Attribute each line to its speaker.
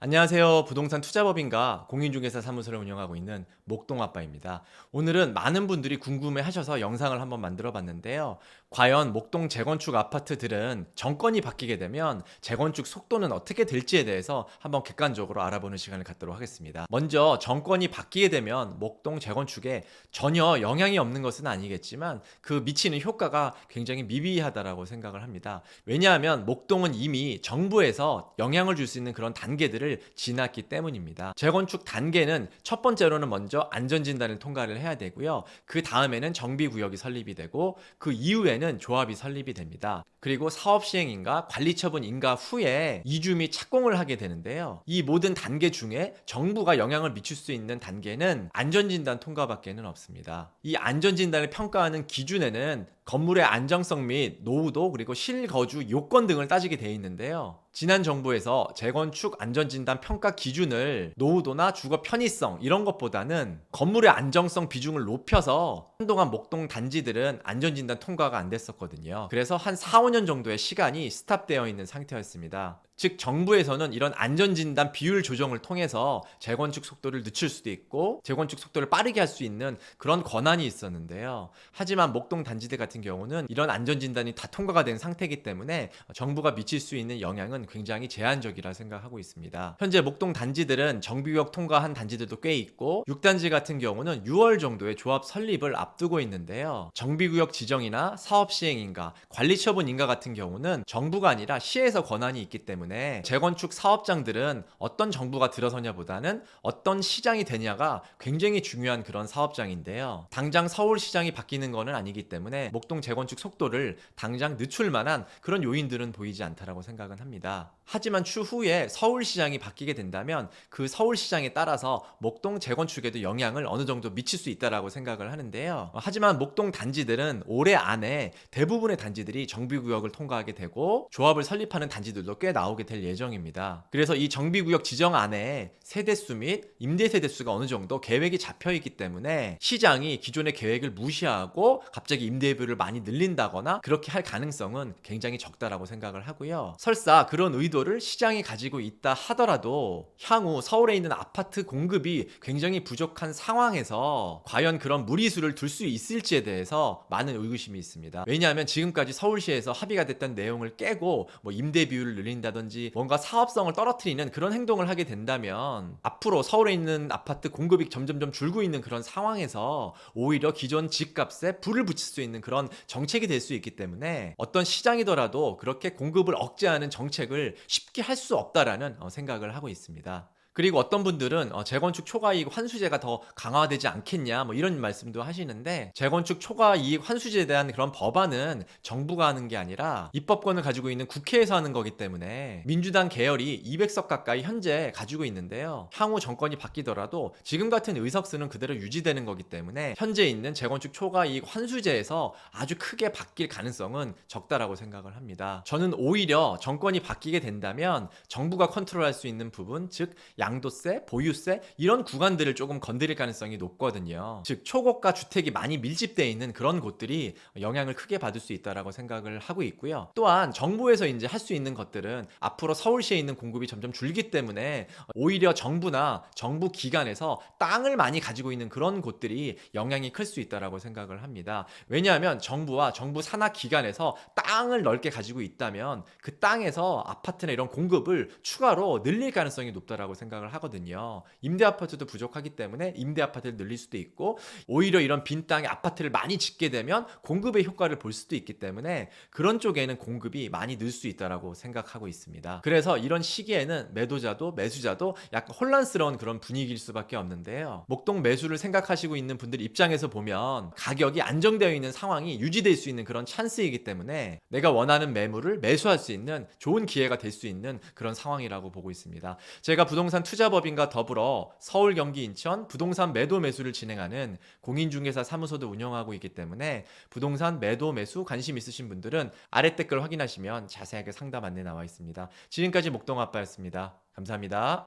Speaker 1: 안녕하세요. 부동산 투자법인과 공인중개사 사무소를 운영하고 있는 목동아빠입니다. 오늘은 많은 분들이 궁금해 하셔서 영상을 한번 만들어 봤는데요. 과연 목동 재건축 아파트들은 정권이 바뀌게 되면 재건축 속도는 어떻게 될지에 대해서 한번 객관적으로 알아보는 시간을 갖도록 하겠습니다. 먼저 정권이 바뀌게 되면 목동 재건축에 전혀 영향이 없는 것은 아니겠지만 그 미치는 효과가 굉장히 미비하다라고 생각을 합니다. 왜냐하면 목동은 이미 정부에서 영향을 줄 수 있는 그런 단계들을 지났기 때문입니다. 재건축 단계는 첫 번째로는 먼저 안전진단을 통과를 해야 되고요. 그 다음에는 정비구역이 설립이 되고 그 이후에는 조합이 설립이 됩니다. 그리고 사업시행인가 관리처분 인가 후에 이주 및 착공을 하게 되는데요. 이 모든 단계 중에 정부가 영향을 미칠 수 있는 단계는 안전진단 통과밖에는 없습니다. 이 안전진단을 평가하는 기준에는 건물의 안정성 및 노후도 그리고 실거주 요건 등을 따지게 돼 있는데요. 지난 정부에서 재건축 안전진단 평가 기준을 노후도나 주거 편의성 이런 것보다는 건물의 안정성 비중을 높여서 한동안 목동 단지들은 안전진단 통과가 안 됐었거든요. 그래서 한 4, 5년 정도의 시간이 스탑되어 있는 상태였습니다. 즉 정부에서는 이런 안전진단 비율 조정을 통해서 재건축 속도를 늦출 수도 있고 재건축 속도를 빠르게 할 수 있는 그런 권한이 있었는데요. 하지만 목동 단지들 같은 경우는 이런 안전진단이 다 통과가 된 상태이기 때문에 정부가 미칠 수 있는 영향은 굉장히 제한적이라 생각하고 있습니다. 현재 목동 단지들은 정비구역 통과한 단지들도 꽤 있고 6단지 같은 경우는 6월 정도에 조합 설립을 앞두고 있는데요. 정비구역 지정이나 사업시행인가 관리처분인가 같은 경우는 정부가 아니라 시에서 권한이 있기 때문에 재건축 사업장들은 어떤 정부가 들어서냐보다는 어떤 시장이 되냐가 굉장히 중요한 그런 사업장인데요. 당장 서울시장이 바뀌는 거는 아니기 때문에 목동 재건축 속도를 당장 늦출 만한 그런 요인들은 보이지 않다라고 생각은 합니다. 하지만 추후에 서울시장이 바뀌게 된다면 그 서울시장에 따라서 목동 재건축에도 영향을 어느 정도 미칠 수 있다라고 생각을 하는데요. 하지만 목동 단지들은 올해 안에 대부분의 단지들이 정비구역을 통과하게 되고 조합을 설립하는 단지들도 꽤 나오게 될 예정입니다. 그래서 이 정비구역 지정 안에 세대수 및 임대 세대수가 어느 정도 계획이 잡혀 있기 때문에 시장이 기존의 계획을 무시하고 갑자기 임대료를 많이 늘린다거나 그렇게 할 가능성은 굉장히 적다라고 생각을 하고요. 설사 그런 의도를 시장이 가지고 있다 하더라도 향후 서울에 있는 아파트 공급이 굉장히 부족한 상황에서 과연 그런 무리수를 둘 수 있을지에 대해서 많은 의구심이 있습니다. 왜냐하면 지금까지 서울시에서 합의가 됐던 내용을 깨고 뭐 임대 비율을 늘린다든지 뭔가 사업성을 떨어뜨리는 그런 행동을 하게 된다면 앞으로 서울에 있는 아파트 공급이 점점점 줄고 있는 그런 상황에서 오히려 기존 집값에 불을 붙일 수 있는 그런 정책이 될 수 있기 때문에 어떤 시장이더라도 그렇게 공급을 억제하는 정책을 쉽게 할 수 없다라는 생각을 하고 있습니다. 그리고 어떤 분들은 재건축 초과이익 환수제가 더 강화되지 않겠냐 뭐 이런 말씀도 하시는데 재건축 초과이익 환수제에 대한 그런 법안은 정부가 하는 게 아니라 입법권을 가지고 있는 국회에서 하는 거기 때문에 민주당 계열이 200석 가까이 현재 가지고 있는데요. 향후 정권이 바뀌더라도 지금 같은 의석수는 그대로 유지되는 거기 때문에 현재 있는 재건축 초과이익 환수제에서 아주 크게 바뀔 가능성은 적다라고 생각을 합니다. 저는 오히려 정권이 바뀌게 된다면 정부가 컨트롤할 수 있는 부분 즉 양도세, 보유세 이런 구간들을 조금 건드릴 가능성이 높거든요. 즉 초고가 주택이 많이 밀집되어 있는 그런 곳들이 영향을 크게 받을 수 있다라고 생각을 하고 있고요. 또한 정부에서 이제 할 수 있는 것들은 앞으로 서울시에 있는 공급이 점점 줄기 때문에 오히려 정부나 정부 기관에서 땅을 많이 가지고 있는 그런 곳들이 영향이 클 수 있다라고 생각을 합니다. 왜냐하면 정부와 정부 산하 기관에서 땅을 넓게 가지고 있다면 그 땅에서 아파트나 이런 공급을 추가로 늘릴 가능성이 높다라고 생각을 하거든요. 임대 아파트도 부족하기 때문에 임대 아파트를 늘릴 수도 있고 오히려 이런 빈 땅에 아파트를 많이 짓게 되면 공급의 효과를 볼 수도 있기 때문에 그런 쪽에는 공급이 많이 늘 수 있다라고 생각하고 있습니다. 그래서 이런 시기에는 매도자도 매수자도 약간 혼란스러운 그런 분위기일 수밖에 없는데요. 목동 매수를 생각하시고 있는 분들 입장에서 보면 가격이 안정되어 있는 상황이 유지될 수 있는 그런 찬스이기 때문에 내가 원하는 매물을 매수할 수 있는 좋은 기회가 될 수 있는 그런 상황이라고 보고 있습니다. 제가 부동산 투자법인과 더불어 서울, 경기, 인천 부동산 매도 매수를 진행하는 공인중개사 사무소도 운영하고 있기 때문에 부동산 매도 매수 관심 있으신 분들은 아래 댓글 확인하시면 자세하게 상담 안내 나와 있습니다. 지금까지 목동아빠였습니다. 감사합니다.